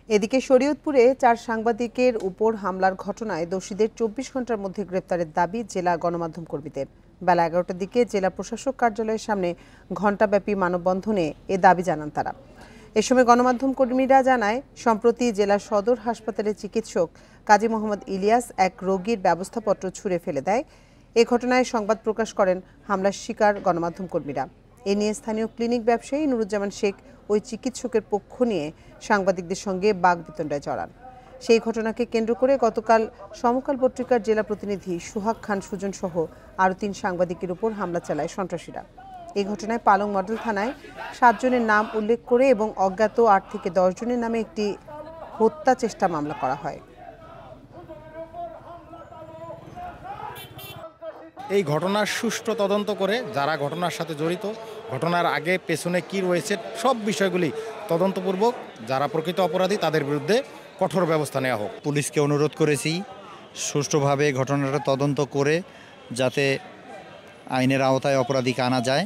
এদিকে শরীয়তপুরে 4 সাংবাদিকের উপর হামলার ঘটনায় দোষীদের 24 ঘন্টার মধ্যে গ্রেপ্তারের দাবি জেলা গণমাধ্যম কর্মীদের। বেলা 11টার দিকে জেলা প্রশাসক কার্যালয়ের সামনে ঘণ্টাব্যাপী মানববন্ধনে এ দাবি জানান তারা। এ সময় গণমাধ্যম কর্মীরা জানায়, সম্প্রতি জেলা সদর হাসপাতালের চিকিৎসক কাজী মোহাম্মদ ইলিয়াস এক রোগীর ব্যবস্থাপত্র ছুঁড়ে ফেলে দেয়। এ ঘটনায় সংবাদ প্রকাশ করেন হামলার শিকার গণমাধ্যম কর্মীরা। এ নিয়ে স্থানীয় ক্লিনিক ব্যবসায়ী নুরুজ্জামান শেখ ওই চিকিৎসকের পক্ষ নিয়ে সাংবাদিকদের সঙ্গে বাগবিতণ্ডায় জড়ান। সেই ঘটনাকে কেন্দ্র করে গতকাল সমকাল পত্রিকার জেলা প্রতিনিধি সুহাগ খান সুজন সহ আরও 3 সাংবাদিকের উপর হামলা চালায় সন্ত্রাসীরা। এই ঘটনায় পালং মডেল থানায় 7 জনের নাম উল্লেখ করে এবং অজ্ঞাত 8 থেকে 10 জনের নামে একটি হত্যা চেষ্টা মামলা করা হয়। এই ঘটনার সুষ্ঠু তদন্ত করে যারা ঘটনার সাথে জড়িত, ঘটনার আগে পেছনে কি রয়েছে সব বিষয়গুলি তদন্তপূর্বক যারা প্রকৃত অপরাধী তাদের বিরুদ্ধে কঠোর ব্যবস্থা নেওয়া হোক। পুলিশকে অনুরোধ করেছি সুষ্ঠুভাবে ঘটনাটা তদন্ত করে যাতে আইনের আওতায় অপরাধীকে আনা যায়।